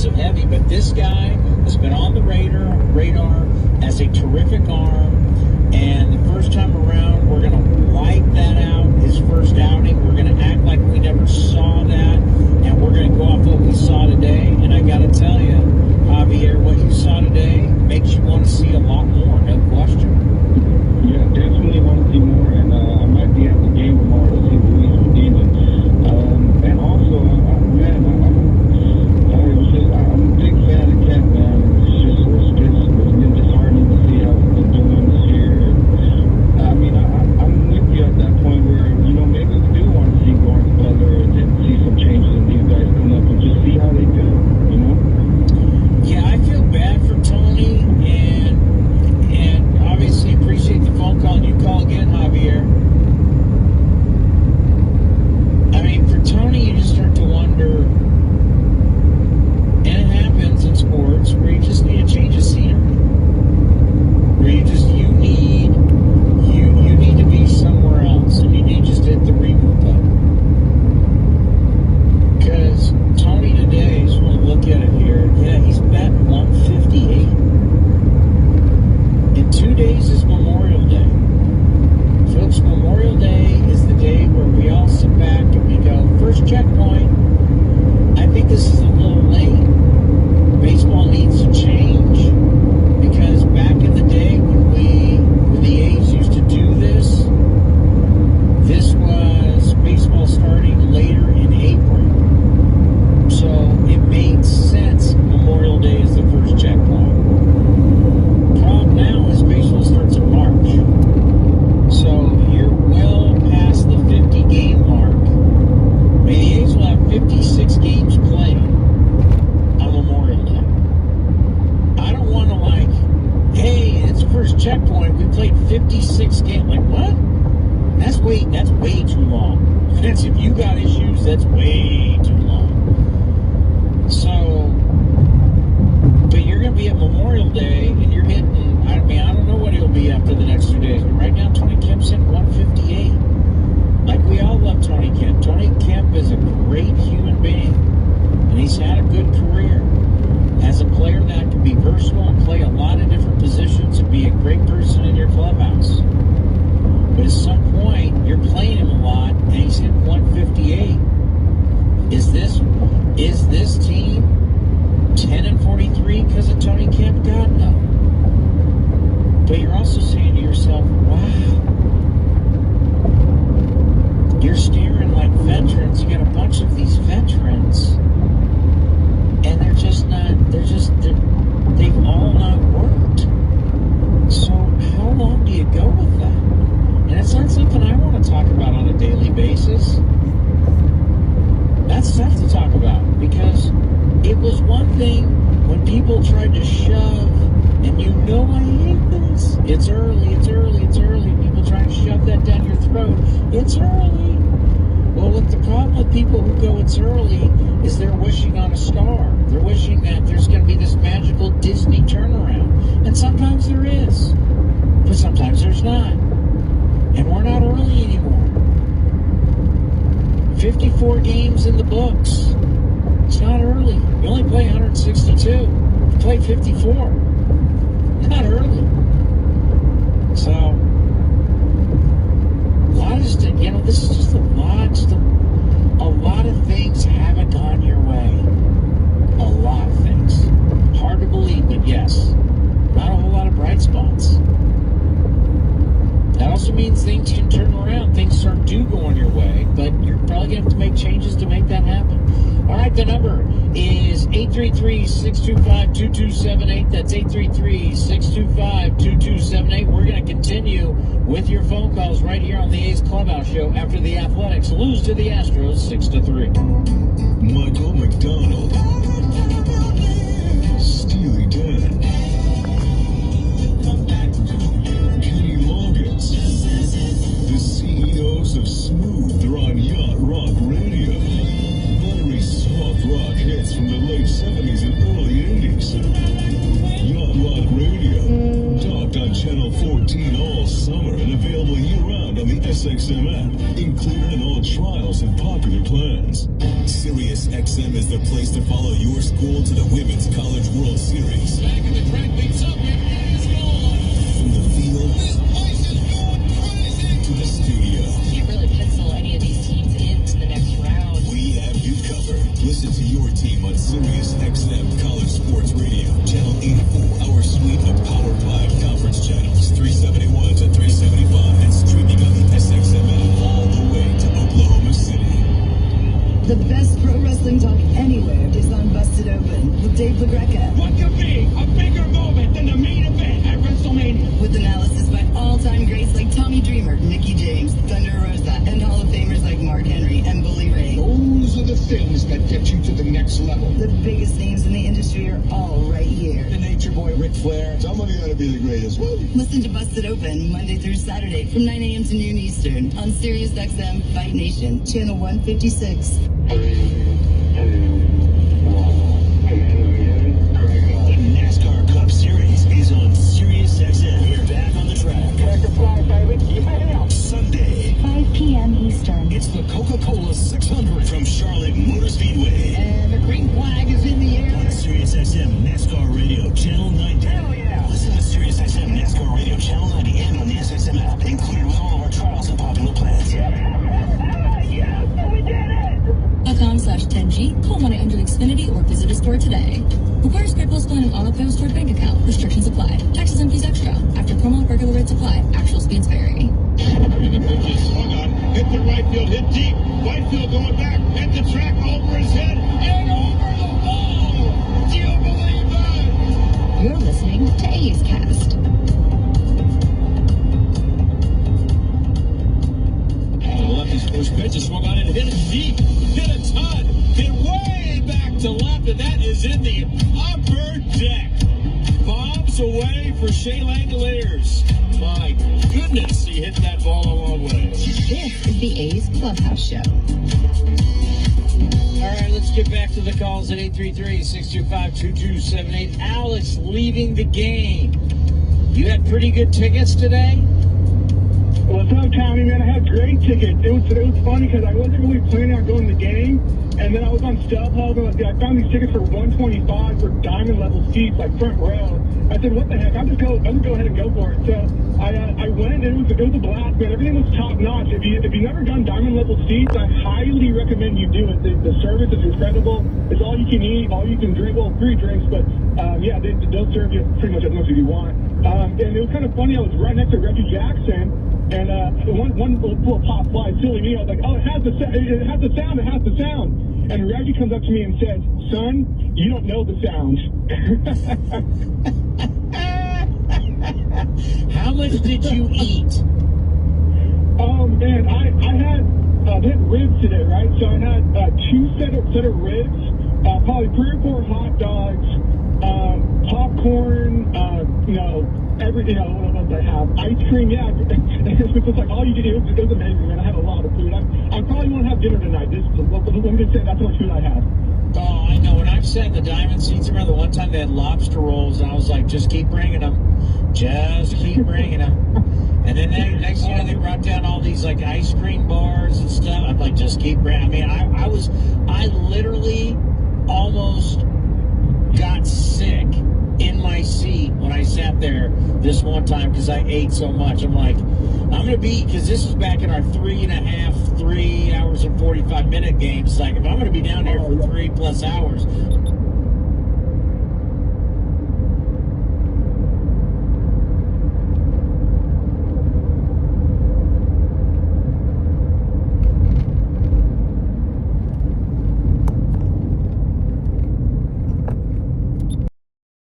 defensive heavy, but this guy has been on the radar as a terrific arm, and the first time around, we're going to wipe that out. His first outing, we're going to act like we never saw that, and we're going to go off what we saw today. And I got to tell you, Javier, what you saw today makes you want to see a lot more, no question. Yeah, definitely want to see more, and I might be at the game tomorrow to see Luis Medina. And also, I'm a big fan of Kent, man. It's been disheartening to see how he's been doing this year. And, I mean, I'm with you at that point where, maybe we do want to see Lawrence Butler and see some changes in these guys come up and just see how they do, Yeah, I feel bad for Tony, and obviously appreciate the phone call. And you call again, Javier. I mean, for Tony, you just start to wonder, and it happens in sports, where you just need a change of scenery. Where you need to be somewhere else, and you need just to hit the reboot button. Because Tony today, just want to look at it here, yeah, he's batting 158. In 2 days is Memorial Day. Folks, Memorial Day is the day where we all sit back and we go, first checkpoint. I think this is a little late. Baseball needs to change, because back in the day when the A's used to do this was baseball starting later in April. So it made sense Memorial Day is the first checkpoint. Problem now is baseball starts in March. So you're well past the 50-game mark. Maybe the A's will have 56 games played on Memorial Day. I don't want to hey, it's first checkpoint. We played 56 games. Like, what? That's way too long. That's if you got issues, that's way too long. So, but you're going to be at Memorial Day, and you're hitting, I don't know what he'll be after the next 2 days, but right now Tony Kemp's hitting 158. Like, we all love Tony Kemp. Tony Kemp is a great human being, and he's had a good career as a player that can be versatile and play a lot of different positions and be a great person in your clubhouse. But at some point, you're playing him a lot, and he's hit 158. Is this team 10-43 because of Tony Kemp? God, no. But you're also saying to yourself, wow, you're steering like veterans. You got a bunch of these veterans, and they've all not worked. So how long do you go with that? And it's not something I want to talk about on a daily basis. That's tough to talk about, because it was one thing when people tried to shove, and I hate this. It's early. People trying to shove that down your throat. It's early. Well, what the problem with people who go it's early is they're wishing on a star. They're wishing that there's going to be this magical Disney turnaround. And sometimes there is, but sometimes there's not. And we're not early anymore. 54 games in the books. It's not early. You only play 162. You play 54. Not early. So, this is just a lot of things haven't gone your way. A lot of things. Hard to believe, but yes. Not a whole lot of bright spots. That also means things can turn around. Things do go your way, but you're probably going to have to make changes to make that happen. All right, the number is 833-625-2278. That's 833-625-2278. We're going to continue with your phone calls right here on the A's Clubhouse Show after the Athletics lose to the Astros 6-3. Michael McDonald. Steely Dan. The CEOs of Smooth are on Yacht Rock Radio. Buttery soft rock hits from the late 70s and early 80s. Yacht Rock Radio. Talked on Channel 14 all summer and available year-round on the SXM app. Included in all trials and popular plans. Sirius XM is the place to follow your school to the women. Sirius XM College Sports Radio, Channel 84, our suite of Power 5 conference channels, 371 to 375, and streaming on the SXM app all the way to Oklahoma City. The best pro wrestling talk anywhere is on Busted Open with Dave LaGreca. What could be a bigger moment than the main event at WrestleMania? With analysis by all-time greats like Tommy Dreamer, Mickey James, Thunder Rosa, and Hall of Famers like Mark Henry and Bully Ray. Those are the things that get you to the next level. The biggest names in the industry are all right here. The Nature Boy, Ric Flair. Somebody ought to be the greatest. Woo! Listen to Busted Open Monday through Saturday from 9 a.m. to noon Eastern on Sirius XM Fight Nation, Channel 156. The NASCAR Cup Series is on Sirius XM. We're back on the track. Sunday, 5 p.m. Eastern. it's the Coca-Cola 600 from Charlotte Motor Speedway. And the green flag is in the air. On Sirius XM NASCAR Radio, Channel 90. Hell yeah. Listen to Sirius XM NASCAR Radio, Channel 90, and on the SXM app, included with all of our trials and popular plans. .com/10G, call 1-800-XFINITY or visit a store today. Requires credit bill split and auto pay stored bank account. Restrictions apply. Taxes and fees extra. After promo, regular rates apply. Actual speeds vary. Swung on, hit the right field, hit deep. Whitefield going back, hit the track over his head, and over the wall. Do you believe that? You're listening to A's Cast. The lefty's first pitch is swung on and hit it deep. Hit a ton. Hit way back to left, and that is in the upper deck. Bombs away for Shea Langoliers. My goodness, he hit that ball a long way. This is the A's Clubhouse Show. All right, let's get back to the calls at 833-625-2278. Alex leaving the game. You had pretty good tickets today? What's up, Tommy, man? I had great tickets. It was funny because I wasn't really planning on going to the game, and then I was on StubHub, and I found these tickets for $125 for diamond level seats, like front row. I said, what the heck? I'll just go ahead and go for it. So I went, and it was a blast, man. Everything was top notch. If you've never done diamond level seats, I highly recommend you do it. The service is incredible. It's all you can eat, all you can drink. Well, free drinks, but yeah, they'll serve you pretty much as much as you want. And it was kind of funny. I was right next to Reggie Jackson. And one little pop fly, silly me. I was like, oh, it has the sound. And Reggie comes up to me and says, son, you don't know the sound. How much did you eat? Oh, man, I had ribs today, right? So I had two set of ribs, probably 3 or 4 hot dogs, popcorn, everything. What else I have? Ice cream, yeah. It was like all you did. It was amazing, man. I had a lot of food. I probably won't have dinner tonight. Let me just say that's how much food I had. Oh, I know. When I've sat in the diamond seats, remember the one time they had lobster rolls, and I was like, just keep bringing them. Just keep bringing them. And then next thing you know, they brought down all these like ice cream bars and stuff. I'm like, just keep bringing. I mean, I literally almost got sick in my seat when I sat there this one time because I ate so much. I'm like, I'm going to be, because this is back in our 3 hours and 45 minute games. Like, if I'm going to be down here for 3+ hours,